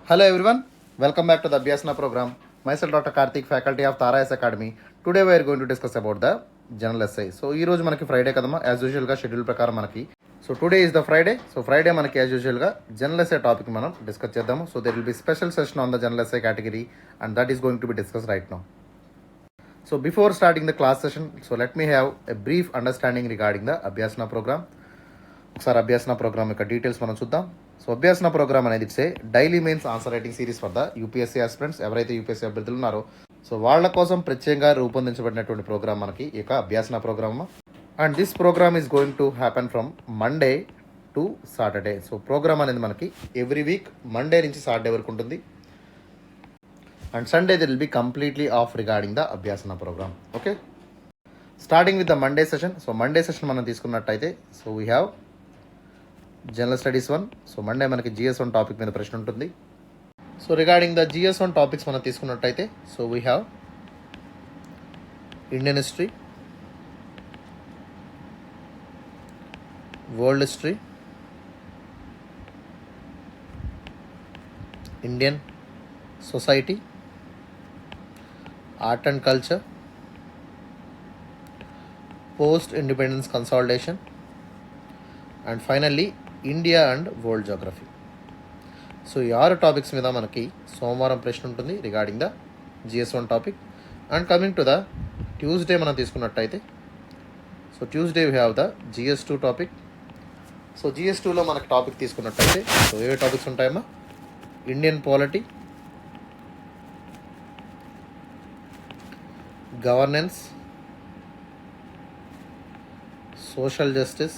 Hello everyone, welcome back to the Abhyasana program. Myself Dr. Karthik, faculty of Tara S Academy. Today we are going to discuss about the general essay. So ఈ రోజు మనకి Friday కదమ్మా, as యూజువల్గా schedule ప్రకారం మనకి so today is the Friday. So Friday మనకి as యూజువల్గా general essay topic మనం డిస్కస్ చేద్దాము. So there will be special session on the general essay category and that is going to be discuss right now. So before starting the class session, so let me have a brief understanding regarding the Abhyasana program. ఒకసారి అభ్యాసన programme యొక్క details మనం చూద్దాం. So అభ్యాసన programme అనేది it's a daily mains answer writing series for the UPSC aspirants. ఎవరైతే UPSC అభ్యర్థులు ఉన్నారో so వాళ్ళ కోసం ప్రత్యేకంగా రూపొందించబడినటువంటి ప్రోగ్రామ్ మనకి ఈ యొక్క Abhyasana program. And this program is going to happen from Monday to Saturday. So program అనేది మనకి ఎవ్రీ వీక్ మండే నుంచి సాటర్డే వరకు ఉంటుంది. అండ్ సండే దిల్ will be completely off regarding the Abhyasana program. Okay, starting with the Monday session. So Monday session మనం తీసుకున్నట్టయితే so we have general studies 1. So Monday మనకి GS1 topic మీద ప్రశ్న ఉంటుంది. So regarding the GS1 topics మనం తీసుకున్నట్టయితే so we have Indian history, world history, Indian society, art and culture, post independence consolidation and finally India and world geography. So ఈ 6 topics మీద మనకి సోమవారం ప్రశ్న ఉంటుంది regarding the GS1 topic. And coming to the Tuesday మనం తీసుకున్నట్టయితే so Tuesday we have the GS2 topic. So GS2లో మనకి టాపిక్ తీసుకున్నట్టయితే సో ఏ టాపిక్స్ ఉంటాయమ్మా? Indian polity, governance, social justice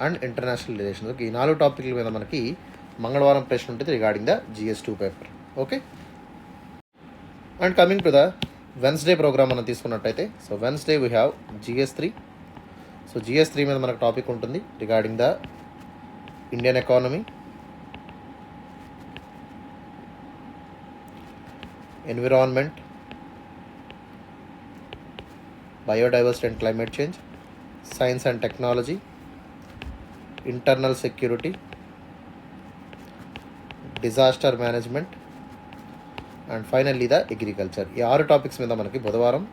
and international relations. ఈ 4 టాపిక్ల మీద మనకి మంగళవారం ప్రశ్న ఉంటుంది regarding the GS2 paper. Okay, and coming to the Wednesday program మనం తీసుకున్నట్టయితే so Wednesday we have GS3. So GS3 మీద మనకు టాపిక్ ఉంటుంది regarding the Indian economy, environment, biodiversity and climate change, science and technology, internal security, disaster management and finally the agriculture. ఈ 6 topics మీద మనకి బుధవారం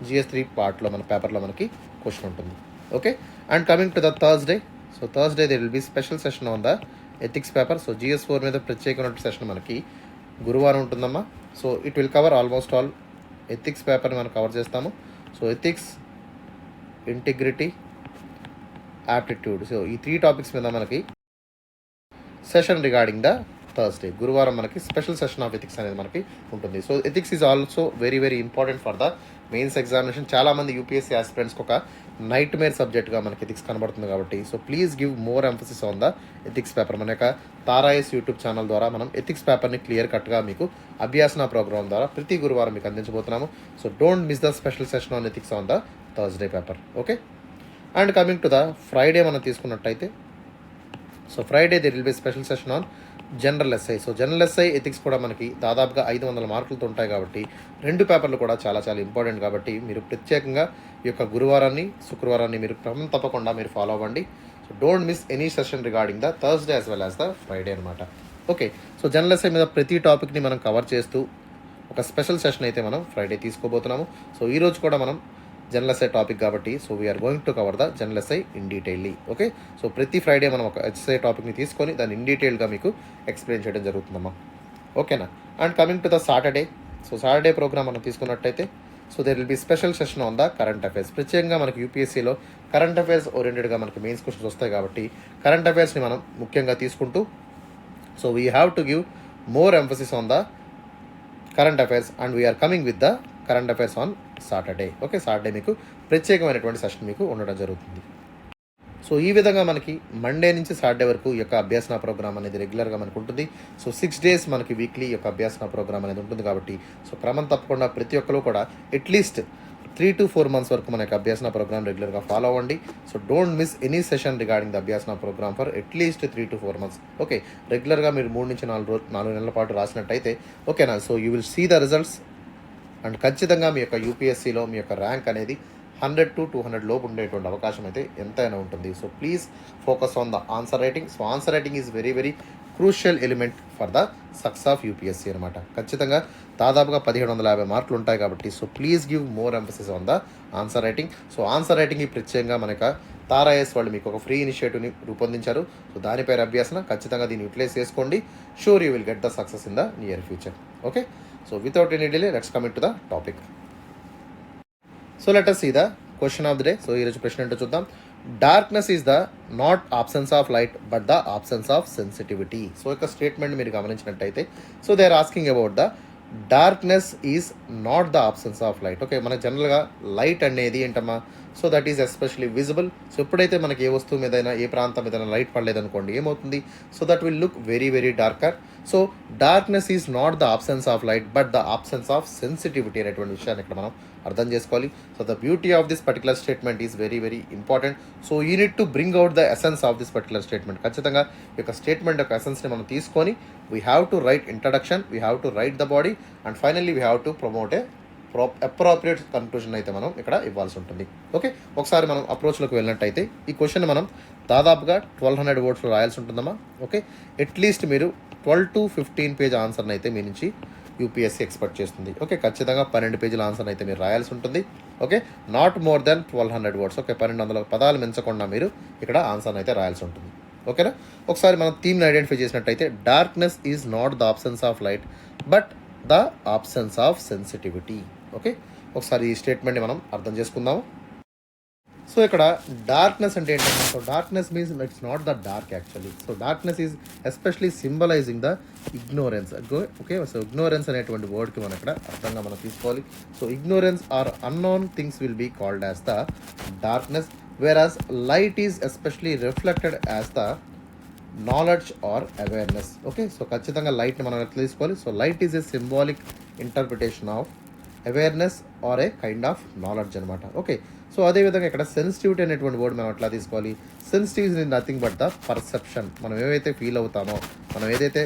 GS3 పార్ట్లో మన పేపర్లో మనకి క్వశ్చన్ ఉంటుంది. Okay, and coming to the Thursday. So Thursday they will be special session on the ethics paper. So GS4 మీద ప్రత్యేకమైన సెషన్ మనకి గురువారం ఉంటుందమ్మా. So it will cover almost all ethics పేపర్ని మనం కవర్ చేస్తాము. So ethics, integrity, aptitude. So ఈ 3 topics మీద మనకి సెషన్ రిగార్డింగ్ ద థర్స్డే. గురువారం మనకి స్పెషల్ సెషన్ ఆఫ్ ఎథిక్స్ అనేది మనకి ఉంటుంది. So ethics is also very very important for the mains examination. చాలామంది యూపీఎస్సీ ఆస్పిరెంట్స్కి ఒక నైట్ మేర్ సబ్జెక్ట్గా మనకి ఎథిక్స్ కనబడుతుంది కాబట్టి so please give more emphasis on the ethics paper. మన యొక్క తారాయస్ యూట్యూబ్ ఛానల్ ద్వారా మనం ఎథిక్స్ పేపర్ని క్లియర్ కట్గా మీకు అభ్యాసన ప్రోగ్రామ్ ద్వారా ప్రతి గురువారం మీకు అందించబోతున్నాము. So don't miss the special session on ethics on the Thursday paper. Okay, and coming to the Friday మనం తీసుకున్నట్టయితే so Friday they will be special session on general essay. So general essay ethics కూడా మనకి దాదాపుగా 500 మార్కులతో ఉంటాయి కాబట్టి 2 పేపర్లు కూడా చాలా చాలా ఇంపార్టెంట్ కాబట్టి మీరు ప్రత్యేకంగా ఈ యొక్క గురువారాన్ని శుక్రవారాన్ని మీరు క్రమం తప్పకుండా మీరు ఫాలో అవ్వండి. So don't miss any session regarding the Thursday as well as the Friday అనమాట. ఓకే, సో జనరల్ ఎస్ఐ మీద ప్రతి టాపిక్ని మనం కవర్ చేస్తూ ఒక స్పెషల్ సెషన్ అయితే మనం ఫ్రైడే తీసుకోబోతున్నాము. సో ఈరోజు కూడా మనం జనరల్ ఎస్ఐ టాపిక్ కాబట్టి so we're going to cover the general essay in detailly. Okay, so ప్రతి ఫ్రైడే మనం ఒక ఎస్ఐ టాపిక్ని తీసుకొని దాన్ని ఇన్ డీటెయిల్గా మీకు ఎక్స్ప్లెయిన్ చేయడం జరుగుతుందమ్మా. ఓకేనా, and coming to the Saturday. So Saturday program మనం తీసుకున్నట్టయితే so there will be special session on the current affairs. ప్రత్యేకంగా మనకి యూపీఎస్సీలో కరెంట్ అఫైర్స్ ఓరియంటెడ్గా మనకి మెయిన్స్ క్వశ్చన్స్ వస్తాయి కాబట్టి కరెంట్ అఫైర్స్ని మనం ముఖ్యంగా తీసుకుంటూ so we have to give more emphasis on the current affairs and we're coming with the current affairs on Saturday. Okay, Saturday మీకు ప్రత్యేకమైనటువంటి సెషన్ మీకు ఉండడం జరుగుతుంది. సో ఈ విధంగా మనకి మండే నుంచి సాటర్డే వరకు ఈ యొక్క అభ్యాసన ప్రోగ్రామ్ అనేది రెగ్యులర్గా మనకు ఉంటుంది. సో 6 days మనకి వీక్లీ ఈ యొక్క అభ్యాసన ప్రోగ్రామ్ అనేది ఉంటుంది కాబట్టి సో క్రమం తప్పకుండా ప్రతి ఒక్కరు కూడా అట్లీస్ట్ 3 to 4 months వరకు మన యొక్క అభ్యాసన ప్రోగ్రామ్ రెగ్యులర్గా ఫాలో అవ్వండి. So don't miss any session regarding the Abhyasana programme for at least 3 to 4 months. Okay, రెగ్యులర్గా మీరు 3 నుంచి 4 నెలల పాటు రాసినట్టయితే ఓకేనా. So you will see the results and ఖచ్చితంగా మీ యొక్క యూపీఎస్సీలో మీ యొక్క ర్యాంక్ అనేది 100 to 200 లోపు ఉండేటువంటి అవకాశం అయితే ఎంతైనా ఉంటుంది. So please focus on the answer writing. So answer writing is very very crucial element for the success of UPSC అనమాట. ఖచ్చితంగా దాదాపుగా 1750 మార్కులు ఉంటాయి కాబట్టి so please give more emphasis on the answer writing. So answer రైటింగ్కి ప్రత్యేకంగా మనకు తారాఎస్ వాళ్ళు మీకు ఒక ఫ్రీ ఇనిషియేటివ్ని రూపొందించారు. సో దానిపై అభ్యాసన ఖచ్చితంగా దీన్ని యూటిలైజ్ చేసుకోండి. Sure you will get the success in the near future. Okay, so without any delay let's coming to the topic. So let us see the question of the day. So ఈరోజు ప్రశ్న ఏంటో చూద్దాం. Darkness is the not absence of light but the absence of sensitivity. So యొక్క statement మీరు గమనించినట్టయితే so they are asking about the darkness is not the absence of light. Okay, మనకు జనరల్గా light అనేది ఏంటమ్మా, so that is especially visible. So ఎప్పుడైతే మనకి ఏ వస్తువు మీదైనా ఏ ప్రాంతం మీదైనా లైట్ పడలేదనుకోండి ఏమవుతుంది, so that will look very very darker. So darkness is not the absence of light but the absence of sensitivity అనేటువంటి విషయాన్ని ఇక్కడ మనం అర్థం చేసుకోవాలి. So the beauty of this particular statement is very very important. So you need to bring out the essence of this particular statement. ఖచ్చితంగా ఈ యొక్క statement యొక్క ఎసెన్స్ని మనం తీసుకొని we have to right introduction, we have to right the body and finally we have to promote A appropriate conclusion అయితే మనం ఇక్కడ ఇవ్వాల్సి ఉంటుంది. ఓకే, ఒకసారి మనం అప్రోచ్లోకి వెళ్ళినట్టయితే ఈ క్వశ్చన్ మనం దాదాపుగా 1200 వర్డ్స్లో రాయాల్సి ఉంటుందమ్మా. ఓకే, అట్లీస్ట్ మీరు 12 to 15 పేజ్ ఆన్సర్ని అయితే మీ నుంచి యూపీఎస్సీ ఎక్స్పెక్ట్ చేస్తుంది. ఓకే, ఖచ్చితంగా 12 పేజీల ఆన్సర్ని అయితే మీరు రాయాల్సి ఉంటుంది. Okay, not more than 1200 words. Okay, 1200 పదాలు మించకుండా మీరు ఇక్కడ ఆన్సర్ని అయితే రాయాల్సి ఉంటుంది. ఓకేనా, ఒకసారి మనం థీమ్ని ఐడెంటిఫై చేసినట్టయితే darkness is not the absence of light but the absence of sensitivity. Okay, ఒకసారి ఈ స్టేట్మెంట్ని మనం అర్థం చేసుకుందాము. సో ఇక్కడ డార్క్నెస్ అంటే ఏంటంటే, so darkness means it's not the dark actually. So darkness is especially symbolizing the ignorance. Okay, so ignorance అనేటువంటి వర్డ్కి మనం ఇక్కడ అర్థంగా మనం తీసుకోవాలి. So ignorance or unknown things will be called as the darkness, whereas light is especially reflected as the knowledge or awareness. Okay, so ఖచ్చితంగా లైట్ని మనం ఎట్లా తీసుకోవాలి. So light is a symbolic interpretation of awareness or a kind of knowledge అనమాట. Okay, so అదేవిధంగా ఇక్కడ sensitivity అనేటువంటి word మనం ఎట్లా తీసుకోవాలి. Sensitive is nothing but the perception. మనం ఏవైతే ఫీల్ అవుతామో, మనం ఏదైతే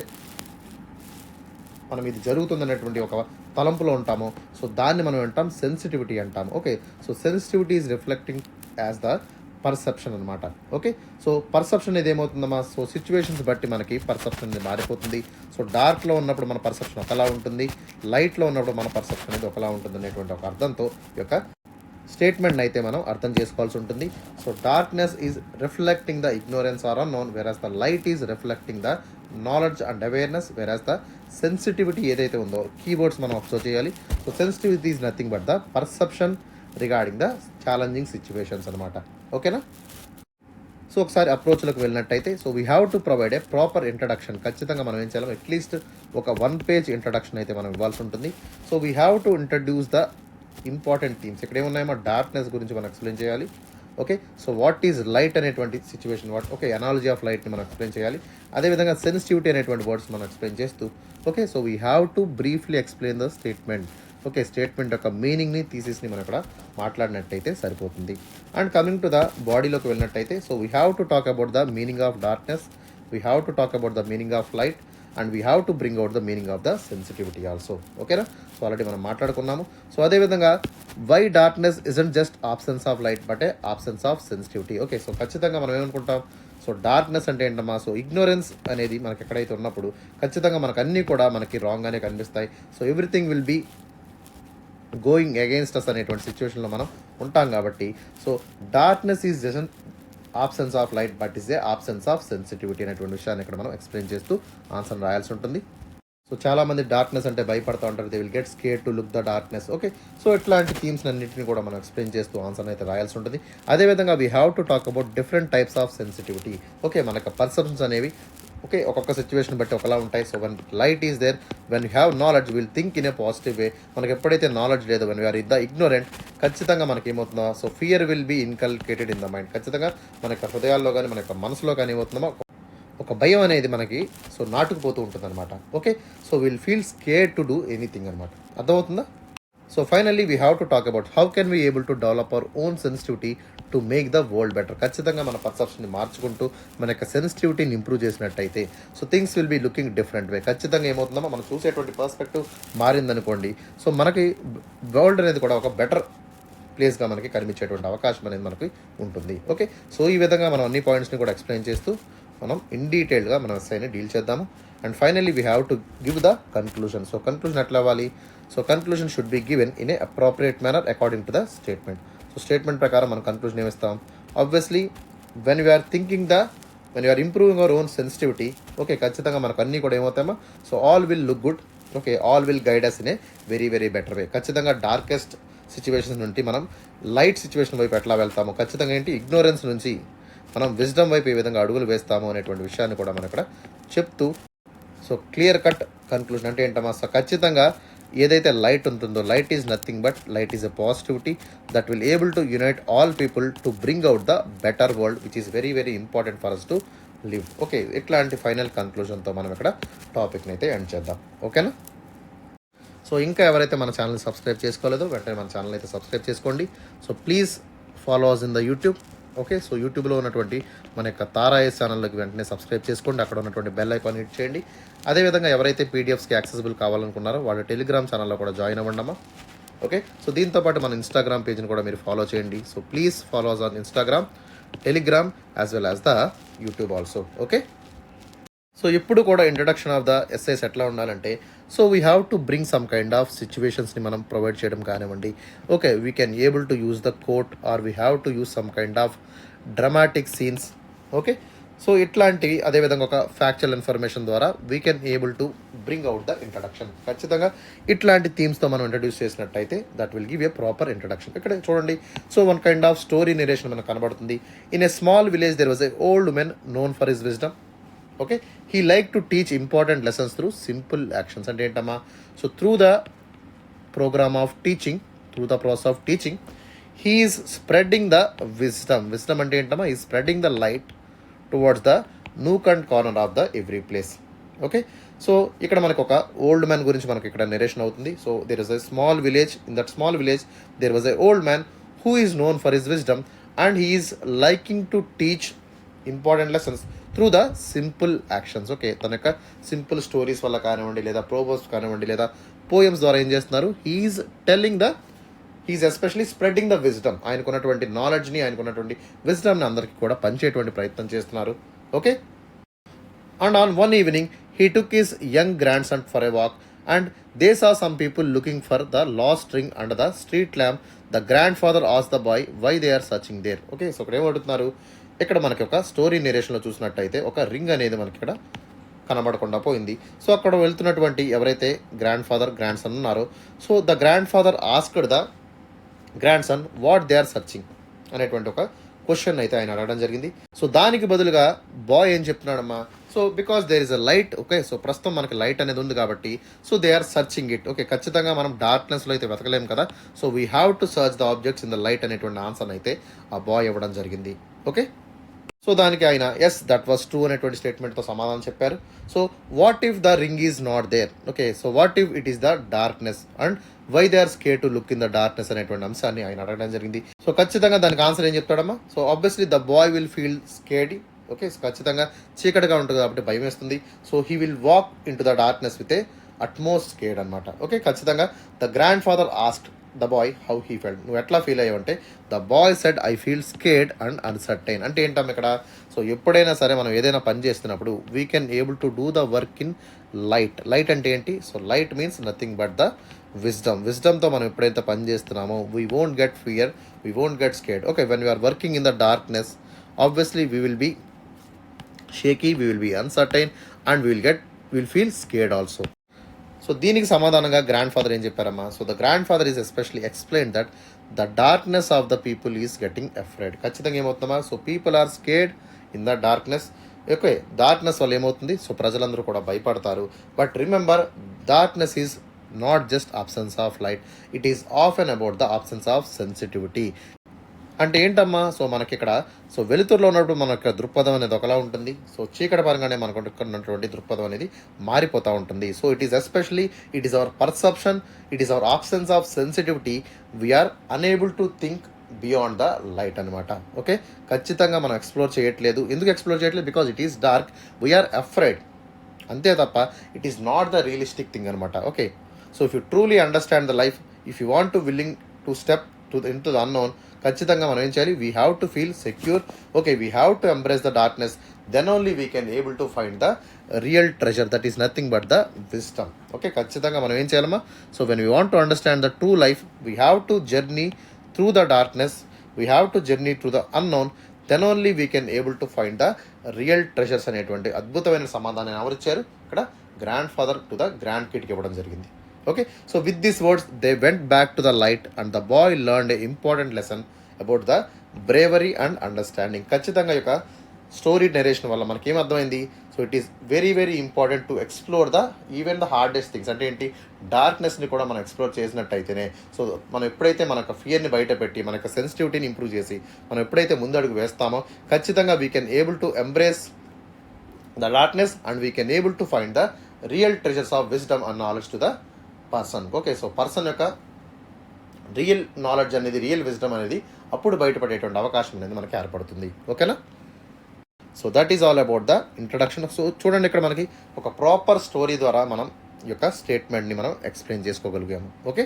మనం ఇది జరుగుతుందనేటువంటి ఒక తలంపులో ఉంటామో సో దాన్ని మనం అంటాం సెన్సిటివిటీ అంటాం. Okay, so sensitivity is reflecting as the perception అనమాట. ఓకే, సో పర్సెప్షన్ అనేది ఏమవుతుందమ్మా, సో సిచ్యువేషన్స్ బట్టి మనకి పర్సెప్షన్ అనేది మారిపోతుంది. సో డార్క్లో ఉన్నప్పుడు మన పర్సెప్షన్ ఒకలా ఉంటుంది, లైట్లో ఉన్నప్పుడు మన పర్సెప్షన్ అనేది ఒకలా ఉంటుంది అనేటువంటి ఒక అర్థంతో ఈ యొక్క స్టేట్మెంట్ అయితే మనం అర్థం చేసుకోవాల్సి ఉంటుంది. So darkness is reflecting the ignorance or unknown, whereas the light is reflecting the knowledge and awareness, whereas the sensitivity ఏదైతే ఉందో కీవర్డ్స్ మనం అబ్జర్వ్ చేయాలి. So sensitivity is nothing but the perception regarding the challenging situations అనమాట. ఓకేనా, so ఒకసారి అప్రోచ్లోకి వెళ్ళినట్టయితే so we have to provide a proper introduction. ఖచ్చితంగా మనం ఏం చేయాలి, అట్లీస్ట్ ఒక 1 పేజ్ ఇంట్రడక్షన్ అయితే మనం ఇవ్వాల్సి ఉంటుంది. So we have to introduce the important themes. ఇక్కడ ఏమున్నాయో డార్క్నెస్ గురించి మనం ఎక్స్ప్లెయిన్ చేయాలి. Okay, so what is light అనేటువంటి సిచ్యువేషన్, ఓకే ఎనాలజీ ఆఫ్ లైట్ని మనం ఎక్స్ప్లెయిన్ చేయాలి. అదేవిధంగా సెన్సిటివిటీ అనేటువంటి వర్డ్స్ మనం ఎక్స్ప్లెయిన్ చేస్తూ okay, so we have to briefly explain the statement. Okay, statement యొక్క మీనింగ్ని థీసిస్ని మనం ఇక్కడ మాట్లాడినట్టయితే సరిపోతుంది. అండ్ కమింగ్ టు ద బాడీలోకి వెళ్ళినట్టయితే so we have to talk about the meaning of darkness, we have to talk about the meaning of light and we have to bring out the meaning of the sensitivity also. ఓకేనా, so already మనం మాట్లాడుకున్నాము. So అదేవిధంగా why darkness isn't just absence of light but a absence of sensitivity. Okay, so ఖచ్చితంగా మనం ఏమనుకుంటాం, so darkness అంటే ఏంటమ్మా, so ignorance అనేది మనకి ఎక్కడైతే ఉన్నప్పుడు ఖచ్చితంగా మనకు అన్నీ కూడా మనకి రాంగ్గానే కనిపిస్తాయి. So everything will be going against us అనేటువంటి సిచ్యువేషన్లో మనం ఉంటాం కాబట్టి so darkness is just absence of light but is a absence of sensitivity అనేటువంటి విషయాన్ని ఇక్కడ మనం ఎక్స్ప్లెయిన్ చేస్తూ ఆన్సర్ రాయాల్సి ఉంటుంది. సో చాలామంది డార్క్నెస్ అంటే భయపడుతూ ఉంటారు, they will get scare to look the darkness. Okay, so ఇట్లాంటి థీమ్స్ అన్నింటినీ కూడా మనం ఎక్స్ప్లెయిన్ చేస్తూ ఆన్సర్ అయితే రాయాల్సి ఉంటుంది. అదేవిధంగా we have to talk about different types of sensitivity. Okay, మనకు పర్సెప్షన్స్ అనేవి ఓకే ఒక్కొక్క సిచ్యువేషన్ బట్టి ఒకలా ఉంటాయి. So one light is there, when you have knowledge will think in a positive way. మనకి ఎప్పుడైతే నాలెడ్జ్ లేదో, వెన్ వీఆర్ ద ఇగ్నోరెంట్, ఖచ్చితంగా మనకి ఏమవుతుందో, so fear will be inculcated in the mind. ఖచ్చితంగా మన యొక్క హృదయాల్లో కానీ మన యొక్క మనసులో కానీ ఏమవుతుందో ఒక భయం అనేది మనకి సో నాటుకుపోతూ ఉంటుంది అనమాట. Okay, so will feel scared to do anything అనమాట. అర్థమవుతుందా? So finally we have to talk about how can we able to develop our own sensitivity to make the world better. ఖచ్చితంగా మన పర్సెప్షన్ని మార్చుకుంటూ మన యొక్క సెన్సిటివిటీని ఇంప్రూవ్ చేసినట్టయితే so things will be looking different way. ఖచ్చితంగా ఏమవుతుందో మనం చూసేటువంటి పర్స్పెక్టివ్ మారిందనుకోండి, సో మనకి వరల్డ్ అనేది కూడా ఒక బెటర్ ప్లేస్గా మనకి కనిపించేటువంటి అవకాశం అనేది మనకి ఉంటుంది. ఓకే, సో ఈ విధంగా మనం అన్ని పాయింట్స్ని కూడా ఎక్స్ప్లెయిన్ చేస్తూ మనం ఇన్ డీటెయిల్గా మనం ఎస్ఐని డీల్ చేద్దాము. And finally we have to give the conclusion. So conclusion ఎట్లా అవ్వాలి? So conclusion should be given in a appropriate manner according to the statement. So statement ప్రకారం మనం కన్క్లూజన్ ఏమిస్తాం? Obviously when you are thinking when you are improving our own sensitivity, okay, ఖచ్చితంగా మనకు అన్నీ కూడా ఏమవుతామో, so all will look good, okay, all will guide us in a very very better way. ఖచ్చితంగా darkest situations నుండి మనం light situation వైపు ఎట్లా వెళ్తామో, ఖచ్చితంగా ఏంటి ఇగ్నోరెన్స్ నుంచి మనం విజ్డమ్ వైపు ఏ విధంగా అడుగులు వేస్తాము అనేటువంటి విషయాన్ని కూడా మనం ఇక్కడ చెప్తూ, సో క్లియర్ కట్ కన్క్లూజన్ అంటే ఏంటమ్మా? సో ఖచ్చితంగా ఏదైతే లైట్ ఉంటుందో, light is nothing but light is a positivity that will able to unite all people to bring out the better world which is very very important for us to live. Okay, ఇట్లాంటి final కన్క్లూజన్తో మనం ఇక్కడ టాపిక్ని అయితే end చేద్దాం. ఓకేనా? So ఇంకా ఎవరైతే మన ఛానల్ సబ్స్క్రైబ్ చేసుకోలేదో వెంటనే మన ఛానల్ అయితే సబ్స్క్రైబ్ చేసుకోండి. So please follow us in the YouTube. Okay, so యూట్యూబ్లో ఉన్నటువంటి మన యొక్క తారాయస్ ఛానల్కి వెంటనే సబ్స్క్రైబ్ చేసుకోండి. అక్కడ ఉన్నటువంటి బెల్ ఐకాన్ హిట్ చేయండి. అదేవిధంగా ఎవరైతే పీడిఎఫ్స్కి యాక్సెసిబుల్ కావాలనుకున్నారో వాళ్ళ టెలిగ్రామ్ ఛానల్లో కూడా జాయిన్ అవ్వండమ్మా. ఓకే, సో దీంతోపాటు మన ఇన్స్టాగ్రామ్ పేజ్ని కూడా మీరు ఫాలో చేయండి. So please follow us on Instagram, Telegram as well as the YouTube also. Okay, so ఇప్పుడు కూడా ఇంట్రడక్షన్ ఆఫ్ ద ఎస్ఐస్ ఎట్లా ఉండాలంటే, so we have to bring some kind of సిచ్యువేషన్స్ని మనం ప్రొవైడ్ చేయడం కానివ్వండి. Okay, we can able to use the quote or we have to use some kind of dramatic scenes. Okay, so ఇట్లాంటివి అదేవిధంగా ఒక factual information ద్వారా we can able to bring out the introduction. ఖచ్చితంగా ఇట్లాంటి థీమ్స్తో మనం ఇంట్రడ్యూస్ చేసినట్టయితే that will give a proper introduction. ఇక్కడ చూడండి, so one kind of story narration మనకు కనబడుతుంది. In a small village there was a old men known for his wisdom. Okay, he like to teach important lessons through simple actions. అంటే ఏంటమ్మా? So through the program of teaching, through the process of teaching, he is spreading the wisdom. Wisdom అంటే ఏంటమ్మా? ఈ spreading the light towards the nook and corner of the every place. Okay, so ఇక్కడ మనకు ఒక old man గురించి మనకి ఇక్కడ narration అవుతుంది. So there is a small village. In that small village there was a old man who is known for his wisdom and he is liking to teach important lessons through the simple actions. Okay, తన యొక్క simple stories వల్ల కానివ్వండి, లేదా Proverbs కానివ్వండి, లేదా poems ద్వారా ఏం చేస్తున్నారు? He is especially spreading the wisdom. ఆయనకున్నటువంటి నాలెడ్జ్ని, ఆయనకున్నటువంటి విజ్డమ్ని అందరికీ కూడా పంచేటువంటి ప్రయత్నం చేస్తున్నారు. Okay, and on one evening he took his young grandson for a walk and they saw some people looking for the lost ring under the street lamp. The grandfather ఆస్ the boy why they are searching there. Okay, so ఇక్కడ ఏమడుతున్నారు? ఇక్కడ మనకి ఒక story నెరేషన్లో చూసినట్టయితే ఒక ring అనేది మనకి ఇక్కడ కనబడకుండా పోయింది. సో అక్కడ వెళ్తున్నటువంటి ఎవరైతే గ్రాండ్ ఫాదర్ గ్రాండ్ సన్ ఉన్నారో, so the grandfather asked the grandson what they are searching అనేటువంటి ఒక క్వశ్చన్ అయితే ఆయన అడగడం జరిగింది. సో దానికి బదులుగా బాయ్ ఏం చెప్తున్నాడమ్మా? So because there is a light. Okay, so ప్రస్తుతం మనకి లైట్ అనేది ఉంది కాబట్టి so they are searching it. Okay, ఖచ్చితంగా మనం డార్క్నెస్లో అయితే వెతకలేము కదా. So we have to search the objects in the light అనేటువంటి ఆన్సర్ అయితే ఆ బాయ్ ఇవ్వడం జరిగింది. ఓకే, సో దానికి ఆయన ఎస్ దట్ వాస్ ట్రూ అనేటువంటి స్టేట్మెంట్తో సమాధానం చెప్పారు. So what if the ring is not there? Okay, so what if it is the darkness and why they are scare to look in the darkness అనేటువంటి అంశాన్ని ఆయన అడగడం జరిగింది. సో ఖచ్చితంగా దానికి ఆన్సర్ ఏం చెప్తాడమ్మా? So obviously the boy will feel scared. Okay, ఖచ్చితంగా చీకటిగా ఉంటుంది కాబట్టి భయం వేస్తుంది. So he will walk into the darkness with a utmost scared అనమాట. ఓకే, ఖచ్చితంగా the grandfather asked the boy how he felt. నువ్వు ఎట్లా ఫీల్ అయ్యావంటే the boy said I feel scared and uncertain. అంటే ఏంటమ్మా ఇక్కడ? So ఎప్పుడైనా సరే మనం ఏదైనా పని చేస్తున్నప్పుడు we can able to do the work in light. Light అంటే ఏంటి? So light means nothing but the wisdom. విజ్డమ్తో మనం ఎప్పుడైతే పని చేస్తున్నామో we won't get fear, we won't get scared. Okay, when we are working in the darkness obviously we will be shaky, we will be uncertain and will feel scared also. So దీనికి సమాధానంగా grandfather ఏం చెప్పారమ్మా? So the grandfather is especially explain that the darkness of the people is getting afraid. ఖచ్చితంగా ఏమవుతుందమ్మా? So people are scared in the darkness. Okay, darkness వల్ల ఏమవుతుంది? So ప్రజలందరూ కూడా భయపడతారు. But remember, darkness is not just absence of light, it is often about the absence of sensitivity. అంటే ఏంటమ్మా? So మనకి ఇక్కడ సో వెలుతురులో ఉన్నప్పుడు మన యొక్క దృక్పథం అనేది ఒకలా ఉంటుంది. సో చీకటి పరంగానే మనకు ఉన్నటువంటి దృక్పథం అనేది మారిపోతూ ఉంటుంది. So it is especially it is our perception, it is our absence of sensitivity, we are unable to think beyond the light అనమాట. ఓకే, ఖచ్చితంగా మనం ఎక్స్ప్లోర్ చేయట్లేదు. ఎందుకు ఎక్స్ప్లోర్ చేయట్లేదు? Because it is dark, we are afraid, అంతే తప్ప it is not the realistic thing అనమాట. Okay, so if you truly understand the life, if you want to willing to step into the unknown, ఖచ్చితంగా మనం ఏం చేయాలి? We have to feel secure. Okay, we have to embrace the darkness. Then only we can able to find the real treasure, that is nothing but the wisdom. Okay, ఖచ్చితంగా మనం ఏం చేయాలమ్మా? So when we want to understand the true life, we have to journey through the darkness, we have to journey through the unknown, then only we can able to find the real treasures అనేటువంటి అద్భుతమైన సమాధానం ఎవరిచ్చారు? ఇక్కడ grandfather to the grand కిడ్కి ఇవ్వడం జరిగింది. Okay, so with these words they went back to the light and the boy learned a important lesson about the bravery and understanding. ఖచ్చితంగా యొక్క స్టోరీ నెరేషన్ వల్ల మనకి ఏం అర్థమైంది? So it is very very important to explore the even the hardest things. అంటే ఏంటి? డార్క్నెస్ని కూడా మనం ఎక్స్ప్లోర్ చేసినట్టయితేనే, సో మనం ఎప్పుడైతే మన యొక్క ఫియర్ని బయట పెట్టి మన యొక్క సెన్సిటివిటీని ఇంప్రూవ్ చేసి మనం ఎప్పుడైతే ముందడుగు వేస్తామో, ఖచ్చితంగా we can able to embrace the darkness and we can able to find the real treasures of wisdom and knowledge to the person. Okay, so person యొక్క రియల్ నాలెడ్జ్ అనేది, రియల్ విజ్డమ్ అనేది అప్పుడు బయటపడేటువంటి అవకాశం అనేది మనకి ఏర్పడుతుంది. ఓకేనా? So that is all about the introduction. So చూడండి, ఇక్కడ మనకి ఒక ప్రాపర్ స్టోరీ ద్వారా మనం ఈ యొక్క స్టేట్మెంట్ని మనం ఎక్స్ప్లెయిన్ చేసుకోగలిగాము. Okay,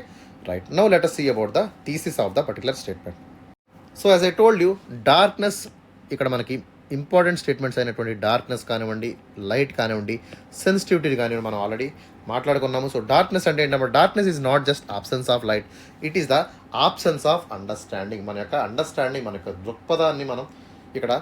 right. Now let us see about the thesis of the particular statement. So as I told you, darkness ఇక్కడ మనకి ఇంపార్టెంట్ స్టేట్మెంట్స్ అయినటువంటి డార్క్నెస్ కానివ్వండి, లైట్ కానివ్వండి, సెన్సిటివిటీ కానివ్వండి, మనం ఆల్రెడీ మాట్లాడుకున్నాము. సో డార్క్నెస్ అంటే ఏంటంటే, darkness is not just absence of light, it is the absence of understanding. మన యొక్క అండర్స్టాండింగ్, మన యొక్క దృక్పథాన్ని మనం ఇక్కడ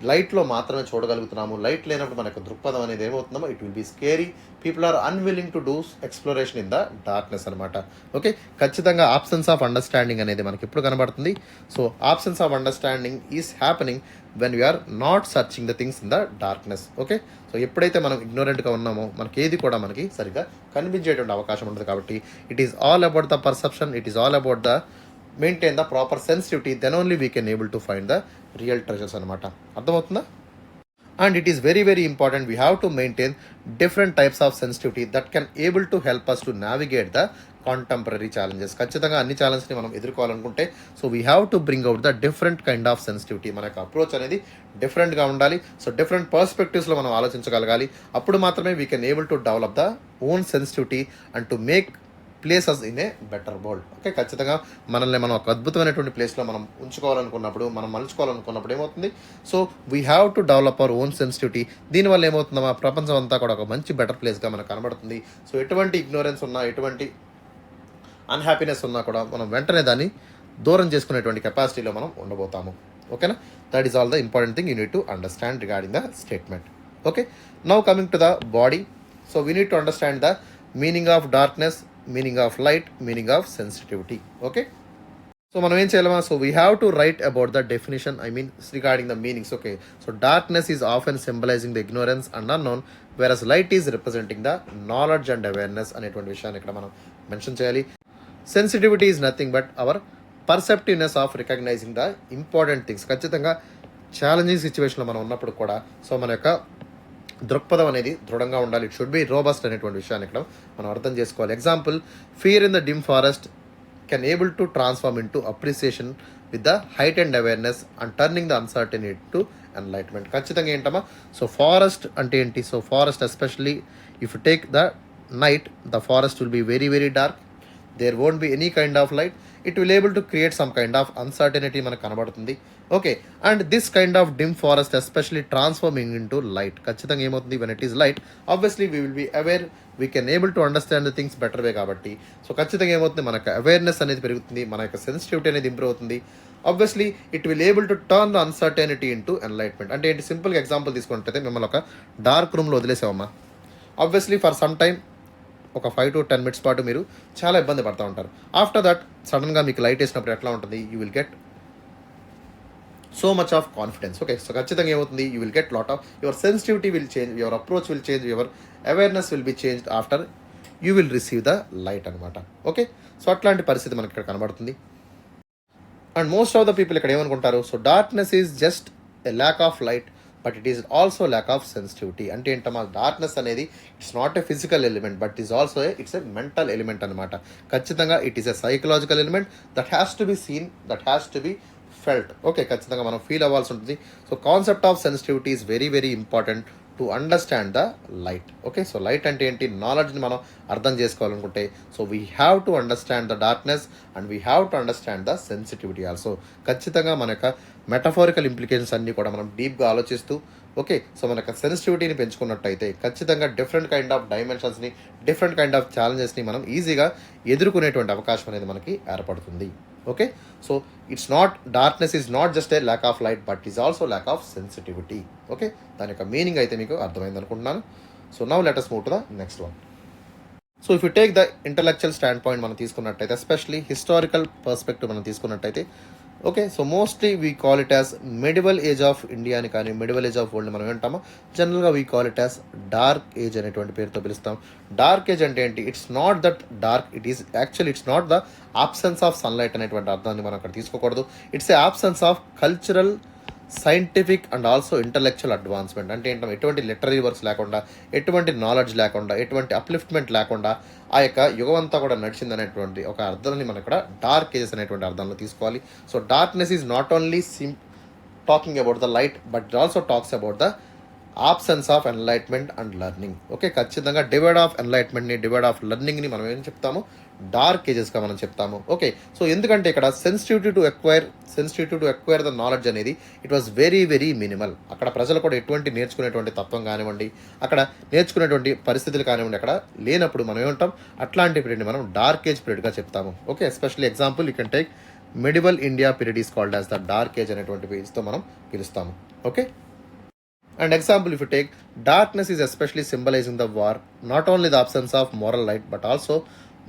లైట్లో మాత్రమే చూడగలుగుతున్నాము. లైట్ లేనప్పుడు మన యొక్క దృక్పథం అనేది ఏమవుతుందో, it will be scary. People are unwilling to do exploration in the darkness అనమాట. ఓకే, ఖచ్చితంగా ఆబ్సెన్స్ ఆఫ్ అండర్స్టాండింగ్ అనేది మనకి ఎప్పుడు కనబడుతుంది? So absence of understanding is happening when we're not searching the things in the darkness. Okay, so ఎప్పుడైతే మనం ఇగ్నోరెంట్గా ఉన్నామో, మనకి ఏది కూడా మనకి సరిగ్గా కనిపించేటువంటి అవకాశం ఉంటుంది. కాబట్టి it is all about the perception, it is all about the maintain the proper sensitivity, then only we can able to find the real treasures అనమాట. అర్థమవుతుందా? And it is very very important, we have to maintain different types of sensitivity that can able to help us to navigate the contemporary challenges. ఖచ్చితంగా అన్ని ఛాలెంజ్ని మనం ఎదుర్కోవాలనుకుంటే, so we have to bring out the different kind of sensitivity. మన యొక్క approach అనేది డిఫరెంట్గా ఉండాలి. సో డిఫరెంట్ పర్స్పెక్టివ్స్లో మనం ఆలోచించగలగాలి. అప్పుడు మాత్రమే we can able to develop the own sensitivity and to make places in a better world. Okay, ఖచ్చితంగా మనల్ని మనం ఒక అద్భుతమైనటువంటి ప్లేస్లో మనం ఉంచుకోవాలనుకున్నప్పుడు, మనం మలుచుకోవాలనుకున్నప్పుడు ఏమవుతుంది? So we have to develop our own sensitivity. దీనివల్ల ఏమవుతుందో, మా ప్రపంచం అంతా కూడా ఒక మంచి బెటర్ ప్లేస్గా మనకు కనబడుతుంది. సో ఎటువంటి ఇగ్నోరెన్స్ ఉన్నా, ఎటువంటి అన్హ్యాపీనెస్ ఉన్నా కూడా మనం వెంటనే దాన్ని దూరం చేసుకునేటువంటి కెపాసిటీలో మనం ఉండబోతాము. ఓకేనా? That is all the important thing you need to understand regarding the statement. Okay, now coming to the body. So we need to understand the meaning of darkness, meaning of light, meaning of sensitivity. Okay, so మనం ఏం చేయాలమా? So we have to write about the definition, I mean regarding the meanings. Okay, so darkness is often symbolising the ignorance and unknown, whereas light is representing the knowledge and awareness అనేటువంటి విషయాన్ని ఇక్కడ మనం mention చేయాలి. Sensitivity is nothing but our perceptiveness of recognising the important things. ఖచ్చితంగా challenging సిచ్యువేషన్లో మనం ఉన్నప్పుడు కూడా, సో మన యొక్క దృక్పథం అనేది దృఢంగా ఉండాలి. ఇట్ షుడ్ బి రోబస్ట్ అనేటువంటి విషయాన్ని ఇక్కడ మనం అర్థం చేసుకోవాలి. Example, fear in the dim forest can able to transform in to appreciation with the height and awareness and turning the uncertainty to enlightenment. ఖచ్చితంగా ఏంటమ్మా? సో ఫారెస్ట్ అంటే ఏంటి? So forest especially if you take the night, the forest will be very very dark, there won't be any kind of light, it will able to create some kind of uncertainty మనకు కనబడుతుంది. Okay, and this kind of dim forest especially transforming into light. ఖచ్చితంగా ఏమవుతుంది? When it is light, obviously we will be aware, we can able to understand the things better way. కాబట్టి so ఖచ్చితంగా ఏమవుతుంది? మనకు awareness అనేది పెరుగుతుంది, మన యొక్క సెన్సిటివిటీ అనేది ఇంప్రూవ్ అవుతుంది. Obviously it will able to turn the uncertainty in to enlightenment. అంటే ఏంటి? సింపుల్గా ఎగ్జాంపుల్ తీసుకుంటే, మిమ్మల్ని ఒక డార్క్ రూమ్లో వదిలేసామమ్మా. ఆబ్వియస్లీ ఫర్ సమ్ టైమ్, ఒక 5 to 10 minutes పాటు మీరు చాలా ఇబ్బంది పడుతూ ఉంటారు. ఆఫ్టర్ దట్ సడన్గా మీకు లైట్ వేసినప్పుడు ఎట్లా ఉంటుంది? You will get so much of confidence. Okay, so ఖచ్చితంగా ఏమవుతుంది? You will get lot of, your sensitivity will change, your approach will change, your awareness will be changed after you will receive the light అనమాట. Okay, so అట్లాంటి పరిస్థితి మనకి ఇక్కడ కనబడుతుంది. And most of the people ఇక్కడ ఏమనుకుంటారు? So darkness is just a lakh of light but it is also lack of sensitivity. అంటే ఏంటమ్మా? డార్క్నెస్ అనేది it's not a physical element but is also it's a mental element అనమాట. ఖచ్చితంగా it is a psychological element that has to be seen, that has to be felt. Okay, ఖచ్చితంగా మనం feel అవ్వాల్సి ఉంటుంది. So concept of sensitivity is very very important to understand the light. Okay, so light అంటే ఏంటి, నాలెడ్జ్ని మనం అర్థం చేసుకోవాలనుకుంటే so we have to understand the darkness and we have to understand the sensitivity also. ఖచ్చితంగా మన యొక్క మెటఫారికల్ ఇంప్లికేషన్స్ అన్నీ కూడా మనం డీప్గా ఆలోచిస్తూ ఓకే, సో మన యొక్క సెన్సిటివిటీని పెంచుకున్నట్టయితే ఖచ్చితంగా డిఫరెంట్ కైండ్ ఆఫ్ డైమెన్షన్స్ని, డిఫరెంట్ కైండ్ ఆఫ్ ఛాలెంజెస్ని మనం ఈజీగా ఎదుర్కొనేటువంటి అవకాశం అనేది మనకి ఏర్పడుతుంది. Okay, so it's not, darkness is not just a lack of light but is also lack of sensitivity. Okay, దాని యొక్క మీనింగ్ అయితే మీకు అర్థమైంది అనుకుంటున్నాను. So now let us move to the next one. So if you take the intellectual standpoint మనం తీసుకున్నట్టయితే, especially historical perspective మనం తీసుకున్నట్టయితే okay, so mostly we call it as medieval age of India అని కానీ medieval age of world మనం ఏంటామో జనరల్గా we call it as dark age అనేటువంటి పేరుతో పిలుస్తాం. డార్క్ ఏజ్ అంటే ఏంటి, it's not that dark, it is actually it's not the absence of sunlight అనేటువంటి అర్థాన్ని మనం అక్కడ తీసుకోకూడదు. It's a absence of cultural, scientific and also intellectual advancement. అంటే ఏంటంటే ఎటువంటి లిటరీ వర్క్స్ లేకుండా, ఎటువంటి నాలెడ్జ్ లేకుండా, ఎటువంటి అప్లిఫ్ట్మెంట్ లేకుండా ఆ యొక్క యుగం అంతా కూడా నడిచింది అనేటువంటి ఒక అర్థాన్ని మనం ఇక్కడ డార్క్ ఏజెస్ అనేటువంటి అర్థంలో తీసుకోవాలి. So darkness is not only talking about the light but it also talks about the absence of enlightenment and learning. Okay, ఖచ్చితంగా డివైడ్ ఆఫ్ ఎన్లైట్మెంట్ని, డివైడ్ ఆఫ్ లెర్నింగ్ని మనం ఏం చెప్తాము, డార్క్ ఏజెస్గా మనం చెప్తాము. ఓకే, సో ఎందుకంటే ఇక్కడ sensitivity to acquire the knowledge అనేది it was very very minimal. అక్కడ ప్రజలు కూడా ఎటువంటి నేర్చుకునేటువంటి తత్వం కానివ్వండి, అక్కడ నేర్చుకునేటువంటి పరిస్థితులు కానివ్వండి అక్కడ లేనప్పుడు మనం ఏమంటాం, అట్లాంటి పీరియడ్ని మనం డార్క్ ఏజ్ పీరియడ్గా చెప్తాము. Okay, especially example you can take medieval India period is called as the dark age అనేటువంటి పేజ్తో మనం పిలుస్తాము. Okay, and example if you take, darkness is especially symbolizing the war, not only the absence of moral light but also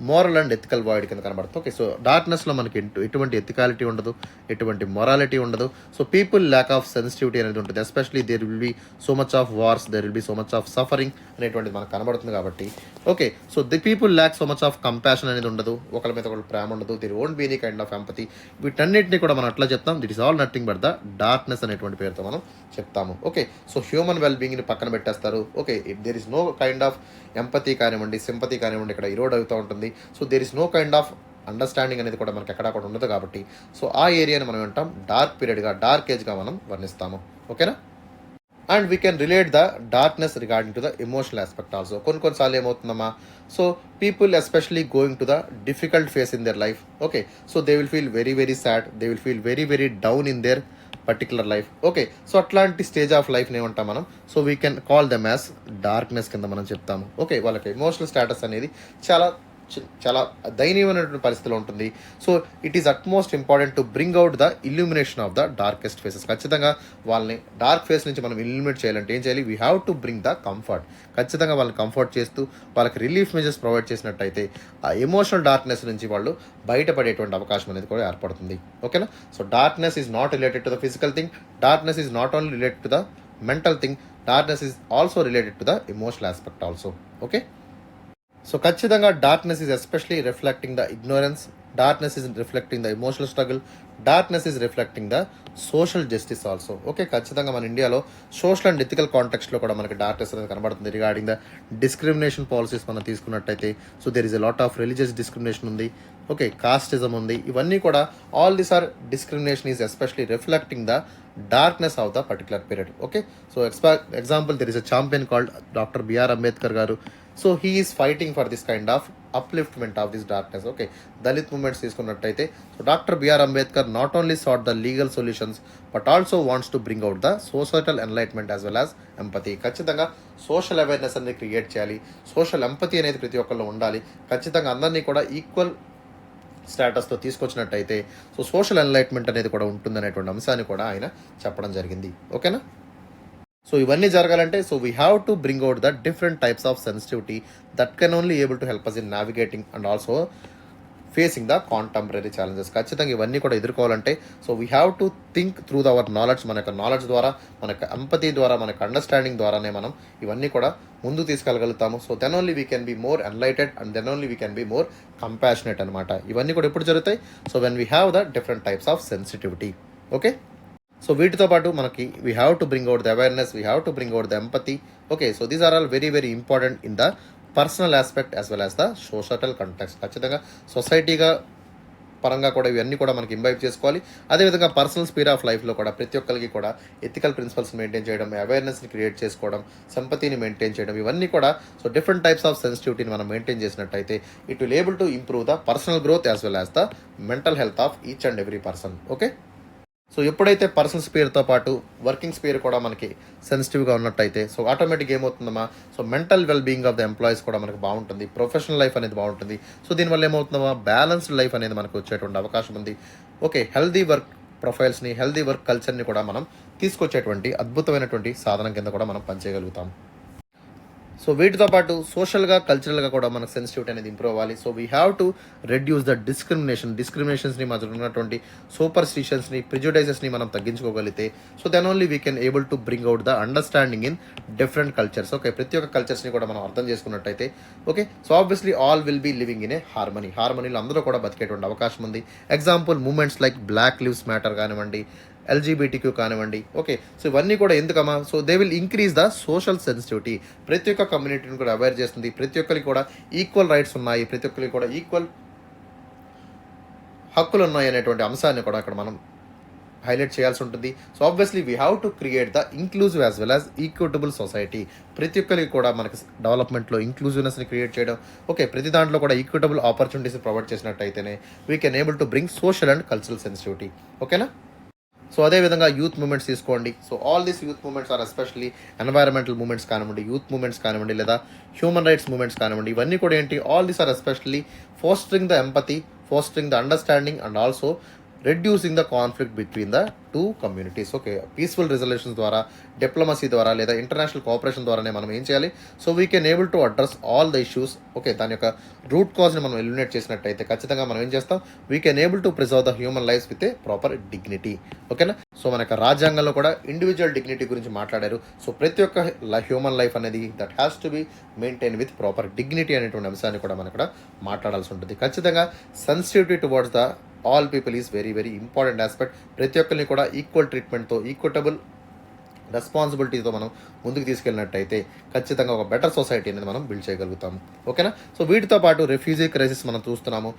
moral and ethical void కింద కనబడుతుంది. Okay, so డార్క్నెస్లో మనకి ఎటువంటి ethicality ఉండదు, ఎటువంటి morality ఉండదు. So people lack of sensitivity అనేది ఉంటుంది. Especially there will be so much of wars, there will be so much of suffering అనేటువంటిది మనకు కనబడుతుంది కాబట్టి okay, so the people lack so much of compassion అనేది ఉండదు, ఒకరి మీద ఒకరు ప్రేమ ఉండదు, there won't be any kind of empathy. వీటన్నిటిని కూడా మనం అట్లా చెప్తాం, that is all nothing but the darkness అనేటువంటి పేరుతో మనం చెప్తాము. ఓకే, సో హ్యూమన్ వెల్ బీయింగ్ని పక్కన పెట్టేస్తారు. Okay, there is no kind of empathy కానివ్వండి, సింపతి కానివ్వండి ఇక్కడ ఇరోడ్ అవుతూ ఉంటుంది. So there is no kind of understanding అనేది కూడా మనకి ఎక్కడా కూడా ఉండదు కాబట్టి సో ఆ ఏరియాని మనం అంటాం డార్క్ పీరియడ్గా, డార్క్ ఏజ్గా మనం వర్ణిస్తాము. ఓకేనా, and we can relate the darkness regarding to the emotional aspect also. కొన్నిసార్లు ఏమవుతుందమ్మా, so people especially going to the difficult phase in their life. Okay, so they will feel very very sad, they will feel very very down in their particular life. Okay, so అట్లాంటి stage of లైఫ్ని ఏమంటాం మనం, so we can call them as darkness కింద మనం చెప్తాము. Okay, వాళ్ళకి emotional status అనేది చాలా చాలా దయనీయమైనటువంటి పరిస్థితిలో ఉంటుంది. So it is utmost important to bring out the illumination of the darkest faces. ఖచ్చితంగా వాళ్ళని డార్క్ ఫేస్ నుంచి మనం ఇల్యూమినేట్ చేయాలంటే ఏం చేయాలి, we have to bring the comfort. ఖచ్చితంగా వాళ్ళని కంఫర్ట్ చేస్తూ వాళ్ళకి రిలీఫ్ మెజర్స్ ప్రొవైడ్ చేసినట్టయితే ఆ ఎమోషనల్ డార్క్నెస్ నుంచి వాళ్ళు బయటపడేటువంటి అవకాశం అనేది కూడా ఏర్పడుతుంది. ఓకేనా, so darkness is not related to the physical thing, darkness is not only related to the mental thing, darkness is also related to the emotional aspect also. Okay, so ఖచ్చితంగా darkness is especially reflecting the ignorance, darkness is reflecting the emotional struggle, darkness is reflecting the social justice also. Okay, ఖచ్చితంగా మన ఇండియాలో social and ethical కాంటెక్స్ట్లో కూడా మనకి darkness అనేది కనబడుతుంది. Regarding the discrimination policies మనం తీసుకున్నట్టయితే so there is a lot of religious discrimination ఉంది. ఓకే, కాస్టిజం ఉంది, ఇవన్నీ కూడా all these are discrimination is especially reflecting the darkness of the particular period. Okay, so example there is a champion called doctor B R Ambedkar garu. So he is fighting for this kind of upliftment of this darkness. Okay, Dalit movements తీసుకున్నట్టయితే so doctor B R Ambedkar not only sought the legal solutions but also wants to bring out the social enlightenment as well as empathy. ఖచ్చితంగా social awareness అనేది create చేయాలి, social empathy అనేది ప్రతి ఒక్కళ్ళు ఉండాలి. ఖచ్చితంగా అందరినీ కూడా ఈక్వల్ స్టేటస్తో తీసుకొచ్చినట్టయితే సో సోషల్ ఎన్లైట్మెంట్ అనేది కూడా ఉంటుందనేటువంటి అంశాన్ని కూడా ఆయన చెప్పడం జరిగింది. ఓకేనా, సో ఇవన్నీ జరగాలంటే so we have to bring out the different types of sensitivity that can only able to help us in navigating and also facing the contemporary challenges. ఖచ్చితంగా ఇవన్నీ కూడా ఎదుర్కోవాలంటే so we have to think through our knowledge. మన యొక్క knowledge ద్వారా, మన యొక్క empathy ద్వారా, మన యొక్క అండర్స్టాండింగ్ ద్వారానే మనం ఇవన్నీ కూడా ముందుకు తీసుకెళ్ళగలుగుతాము. So then only we can be more enlightened and then only we can be more compassionate అనమాట. ఇవన్నీ కూడా ఎప్పుడు జరుగుతాయి, so when we have the different types of sensitivity. Okay, so వీటితో పాటు మనకి we have to bring out the awareness, we have to bring out the empathy. Okay, so these are all very very important in the personal aspect as well as the social context. ఖచ్చితంగా సొసైటీగా పరంగా కూడా ఇవన్నీ కూడా మనకి imbibe చేసుకోవాలి. అదేవిధంగా personal sphere of లైఫ్లో కూడా ప్రతి ఒక్కరికి కూడా ఎథికల్ ప్రిన్సిపల్స్ మెయింటైన్ చేయడం, అవేర్నెస్ని క్రియేట్ చేసుకోవడం, సంపత్తిని మెయింటైన్ చేయడం, ఇవన్నీ కూడా సో డిఫరెంట్ టైప్స్ ఆఫ్ సెన్సిటివిటీని మనం మెయింటైన్ చేసినట్టయితే it will able to improve the personal growth as well as the mental health of each and every person. Okay, so ఎప్పుడైతే పర్సనల్ స్పీర్తో పాటు వర్కింగ్ స్పీర్ కూడా మనకి సెన్సిటివ్గా ఉన్నట్టయితే సో ఆటోమేటిక్గా ఏమవుతుందమ్మా, so mental well being of the employees కూడా మనకు బాగుంటుంది, ప్రొఫెషనల్ లైఫ్ అనేది బాగుంటుంది. సో దీనివల్ల ఏమవుతుందమ్మా, బ్యాలెన్స్డ్ లైఫ్ అనేది మనకు వచ్చేటువంటి అవకాశం ఉంది. ఓకే, హెల్దీ వర్క్ ప్రొఫైల్స్ని, హెల్దీ వర్క్ కల్చర్ని కూడా మనం తీసుకొచ్చేటువంటి అద్భుతమైనటువంటి సాధనం కింద కూడా మనం పనిచేయగలుగుతాం. సో వీటితో పాటు సోషల్గా, కల్చరల్గా కూడా మనకు సెన్సిటివిటీ అనేది ఇంప్రూవ్ అవ్వాలి. So we have to reduce the డిస్క్రిమినేషన్స్ని, మన ఉన్నటువంటి సూపర్స్టిషన్స్ని, ప్రిజుడైజెస్ని మనం తగ్గించుకోగలిగితే so then only we can able to bring out the understanding in different cultures. Okay, ప్రతి ఒక్క కల్చర్స్ని కూడా మనం అర్థం చేసుకున్నట్టయితే okay, so obviously all will be living in a హార్మనీలో అందరూ కూడా బతికేటువంటి అవకాశం ఉంది. Example movements like black lives matter కానివ్వండి, ఎల్జీబీటీక్యూ కానివ్వండి. ఓకే, సో ఇవన్నీ కూడా ఎందుకమ్మా, so they will increase the social sensitivity. ప్రతి ఒక్క కమ్యూనిటీని కూడా అవేర్ చేస్తుంది, ప్రతి ఒక్కరికి కూడా ఈక్వల్ రైట్స్ ఉన్నాయి, ప్రతి ఒక్కరికి కూడా ఈక్వల్ హక్కులు ఉన్నాయి అనేటువంటి అంశాన్ని కూడా అక్కడ మనం హైలైట్ చేయాల్సి ఉంటుంది. So obviously we have to create the inclusive as well as equitable society. ప్రతి ఒక్కరికి కూడా మనకి డెవలప్మెంట్లో ఇంక్లూజివ్నెస్ని క్రియేట్ చేయడం, ఓకే, ప్రతి దాంట్లో కూడా ఈక్విటబుల్ ఆపర్చునిటీస్ ప్రొవైడ్ చేసినట్టయితేనే we can able to bring social and cultural sensitivity. ఓకేనా? సో అదేవిధంగా యూత్ మూమెంట్స్ తీసుకోండి. So all these youth movements are especially environmental movements కానివ్వండి, యూత్ మూమెంట్స్ కానివ్వండి, లేదా హ్యూమన్ రైట్స్ మూమెంట్స్ కానివ్వండి, ఇవన్నీ కూడా ఏంటి, all these are especially fostering the empathy, fostering the understanding and also reducing the conflict between the two communities. Okay, peaceful resolutions ద్వారా, diplomacy ద్వారా, లేదా ఇంటర్నేషనల్ కోఆపరేషన్ ద్వారానే మనం ఏం చేయాలి, so we can able to address all the issues. Okay, దాని యొక్క route కాజ్ని మనం ఎలిమినేట్ చేసినట్టయితే ఖచ్చితంగా మనం ఏం చేస్తాం, we can able to preserve the human life with a proper dignity. ఓకేనా? సో మన యొక్క రాజ్యాంగంలో కూడా ఇండివిజువల్ డిగ్నిటీ గురించి మాట్లాడారు. సో ప్రతి ఒక్క హ్యూమన్ లైఫ్ అనేది that has to be maintain with proper dignity అనేటువంటి అంశాన్ని కూడా మనం ఇక్కడ మాట్లాడాల్సి ఉంటుంది. ఖచ్చితంగా sensitivity towards the all people is very very important aspect. ప్రతి ఒక్కరిని కూడా ఈక్వల్ ట్రీట్మెంట్తో, ఈక్విటబుల్ రెస్పాన్సిబిలిటీతో మనం ముందుకు తీసుకెళ్ళినట్టయితే ఖచ్చితంగా ఒక బెటర్ సొసైటీ అనేది మనం బిల్డ్ చేయగలుగుతాము. ఓకేనా? సో వీటితో పాటు రెఫ్యూజీ క్రైసిస్ మనం చూస్తున్నాము.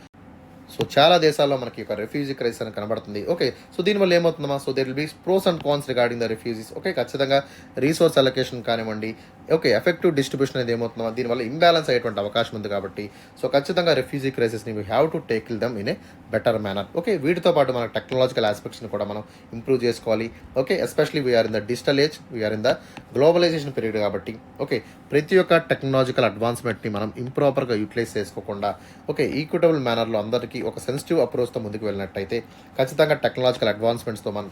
సో చాలా దేశాల్లో మనకి ఒక రెఫ్యూజీ క్రైసిస్ అని కనబడుతుంది. ఓకే, సో దీనివల్ల ఏమవుతుందమ్మా, so there will be pros and cons regarding the refugees. Okay, ఖచ్చితంగా రీసోర్స్ అలొకేషన్ కానివ్వండి, ఓకే, ఎఫెక్టివ్ డిస్ట్రిబ్యూషన్ అనేది ఏమవుతుందో దీనివల్ల ఇంబ్యాలెన్స్ అయ్యేటువంటి అవకాశం ఉంది. కాబట్టి సో ఖచ్చితంగా రెఫ్యూజీ క్రైసిస్ని we have to tackle them in a better manner. Okay, వీటితో పాటు మన టెక్నాలజికల్ ఆస్పెక్ట్స్ని కూడా మనం ఇంప్రూవ్ చేసుకోవాలి. Okay, especially we're in the digital age, we're in the globalization period కాబట్టి ఓకే, ప్రతి ఒక్క టెక్నాలజికల్ అడ్వాన్స్మెంట్ని మనం ఇంప్రాపర్గా యూటిలైజ్ చేసుకోకుండా ఓకే, ఈక్విటబుల్ మేనర్లో అందరికీ ఒక సెన్సిటివ్ అప్రోచ్తో ముందుకు వెళ్ళినట్టయితే ఖచ్చితంగా టెక్నాలజికల్ అడ్వాన్స్మెంట్స్తో మనం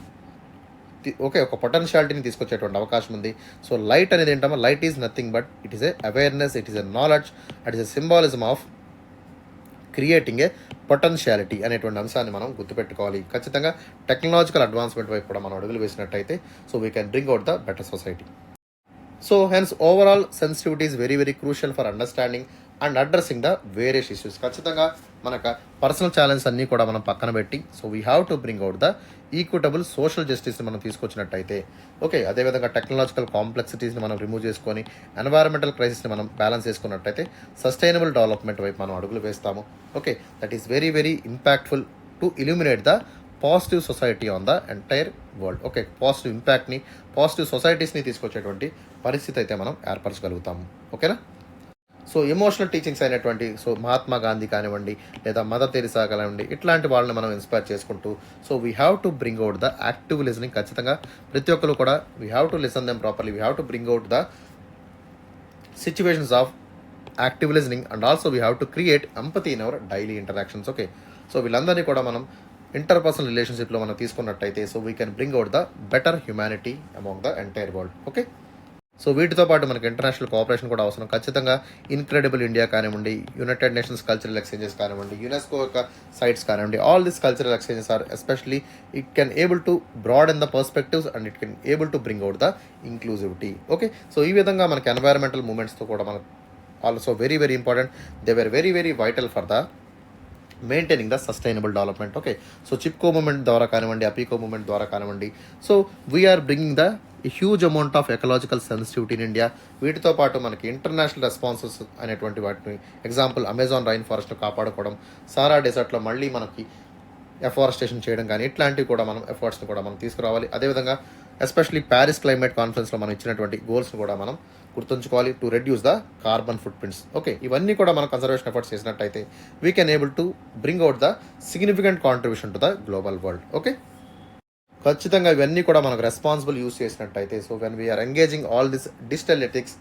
ఓకే ఒక పొటెన్షియాలిటీని తీసుకొచ్చేటువంటి అవకాశం ఉంది. సో లైట్ అనేది ఏంటమ్మా, light is nothing but it is a awareness, it is a knowledge, it is a symbolism of creating a potentiality అనేటువంటి అంశాన్ని మనం గుర్తుపెట్టుకోవాలి. ఖచ్చితంగా టెక్నాలజికల్ అడ్వాన్స్మెంట్ వైపు కూడా మనం అడుగులు వేసినట్టయితే so we can bring out the better society. So hence overall sensitivity is very very crucial for understanding and addressing the various issues. ఖచ్చితంగా మనకు పర్సనల్ ఛాలెంజ్ అన్నీ కూడా మనం పక్కన పెట్టి so we have to bring out the equitable social జస్టిస్ని మనం తీసుకొచ్చినట్టయితే ఓకే, అదేవిధంగా టెక్నాలజికల్ కాంప్లెక్సిటీస్ని మనం రిమూవ్ చేసుకొని ఎన్వైరన్మెంటల్ క్రైసిస్ని మనం బ్యాలెన్స్ చేసుకున్నట్టయితే సస్టైనబుల్ డెవలప్మెంట్ వైపు మనం అడుగులు వేస్తాము. Okay, that is very very impactful to illuminate the positive society on the entire world. Okay, positive ఇంపాక్ట్ని, పాజిటివ్ సొసైటీస్ని తీసుకొచ్చేటువంటి పరిస్థితి అయితే మనం ఏర్పరచగలుగుతాము. ఓకేనా? సో ఎమోషనల్ టీచింగ్స్ అయినటువంటి సో మహాత్మా గాంధీ కానివ్వండి, లేదా మదర్ తెరిసా కానివ్వండి, ఇట్లాంటి వాళ్ళని మనం ఇన్స్పైర్ చేసుకుంటూ so we have to bring out the active listening. ఖచ్చితంగా ప్రతి ఒక్కరు కూడా we have to listen them properly, we have to bring out the situations of active listening and also we have to create empathy in our daily interactions. Okay, so వీళ్ళందరినీ కూడా మనం interpersonal రిలేషన్షిప్లో మనం తీసుకున్నట్టయితే so we can bring out the better humanity among the entire world. Okay, so వీటితో పాటు మనకి international cooperation కూడా అవసరం. ఖచ్చితంగా ఇన్క్రెడిబుల్ ఇండియా కానివ్వండి, యునైటెడ్ నేషన్స్ కల్చరల్ ఎక్స్చేంజెస్ కానివ్వండి, యునెస్కో యొక్క సైట్స్ కానివ్వండి, all this cultural exchanges are especially it can able to broad in the perspectives and it can able to bring out the inclusivity. Okay, so ఈ విధంగా మనకి environmental మూమెంట్స్తో కూడా మనకు also very very important, they were very very vital for the maintaining the sustainable development. Okay, so Chipko movement ద్వారా కానివ్వండి, అపీకో movement ద్వారా కానివ్వండి, so we are bringing the huge amount of ecological sensitivity in India. వీటితో పాటు మనకి ఇంటర్నేషనల్ రెస్పాన్సెస్ అనేటువంటి వాటిని example Amazon rain ఫారెస్ట్ను కాపాడుకోవడం, సారా డెజర్ట్లో మళ్ళీ మనకి ఎఫారెస్టేషన్ చేయడం కానీ ఇట్లాంటివి కూడా మనం ఎఫర్ట్స్ని కూడా మనం తీసుకురావాలి. అదేవిధంగా ఎస్పెషలీ ప్యారిస్ క్లైమేట్ కాన్ఫరెన్స్లో మనం ఇచ్చినటువంటి గోల్స్ని కూడా మనం గుర్తుంచుకోవాలి to reduce the carbon footprints. Okay, ఇవన్నీ కూడా మనం కన్సర్వేషన్ ఎఫర్ట్స్ చేసినట్టయితే we can able to bring out the significant contribution to the global world. Okay, ఖచ్చితంగా ఇవన్నీ కూడా మనకు రెస్పాన్సిబుల్ యూస్ చేసినట్టయితే so when we are engaging all this digital ethics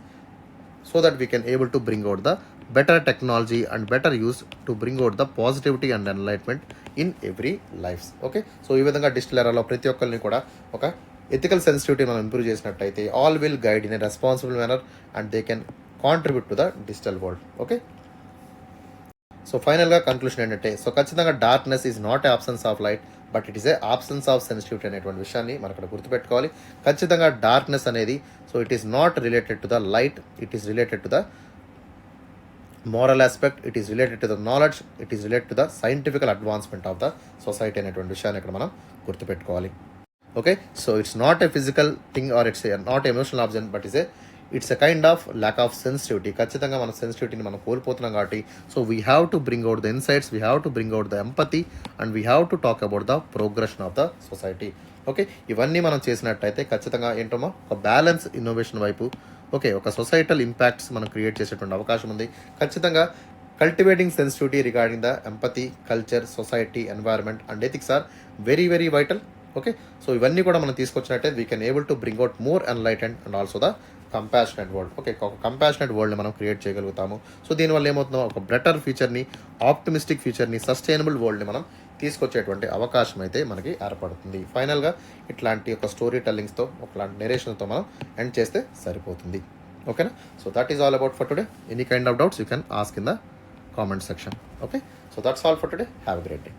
so that we can able to bring out the better technology and better use to bring out the positivity and enlightenment in every lives. Okay, so ఈ విధంగా digital ఎరాలో ప్రతి ఒక్కరిని కూడా ఒక ethical sensitivity మనం improve చేసినట్టయితే all will guide in a responsible manner and they can contribute to the digital world. Okay, so ఫైనల్గా conclusion ఏంటంటే సో ఖచ్చితంగా darkness is not a absence of light but it is a absence of sensitivity అనేటువంటి విషయాన్ని మనం ఇక్కడ గుర్తుపెట్టుకోవాలి. ఖచ్చితంగా darkness అనేది so it is not related to the light, it is related to the moral aspect, it is related to the knowledge, it is related to the scientific advancement of the society అనేటువంటి విషయాన్ని ఇక్కడ మనం గుర్తుపెట్టుకోవాలి. Okay, so it's not a physical thing or it's not emotional object but it's a kind of lack of sensitivity. ఖచ్చితంగా మన సెన్సిటివిటీని మనం కోల్పోతున్నాం కాబట్టి so we have to bring out the insights, we have to bring out the empathy and we have to talk about the progression of the society. Okay, ఇవన్నీ మనం చేసినట్టయితే ఖచ్చితంగా ఏంటమ్మా ఒక బ్యాలెన్స్ ఇన్నోవేషన్ వైపు ఓకే ఒక సొసైటల్ ఇంపాక్ట్స్ మనం create చేసేటువంటి అవకాశం ఉంది. ఖచ్చితంగా cultivating sensitivity regarding the empathy, culture, society, environment and ethics are very very vital. Okay, so ఇవన్నీ కూడా మనం తీసుకొచ్చినట్టే we can able to bring out more enlightened and also the compassionate world. Okay, ఒక compassionate వరల్డ్ని మనం create చేయగలుగుతాము. So దీనివల్ల ఏమవుతుందో ఒక బెటర్ ఫ్యూచర్ని, ఆప్టిమిస్టిక్ ఫ్యూచర్ని, సస్టైనబుల్ వరల్డ్ని మనం తీసుకొచ్చేటువంటి అవకాశం అయితే మనకి ఏర్పడుతుంది. ఫైనల్గా ఇట్లాంటి ఒక స్టోరీ టెల్లింగ్స్తో ఒకలాంటి నెరేషన్తో మనం ఎండ్ చేస్తే సరిపోతుంది. ఓకేనా, so that is all about for today. Any kind of doubts you can ask in the comment section. Okay, so that's all for today. Have a great day.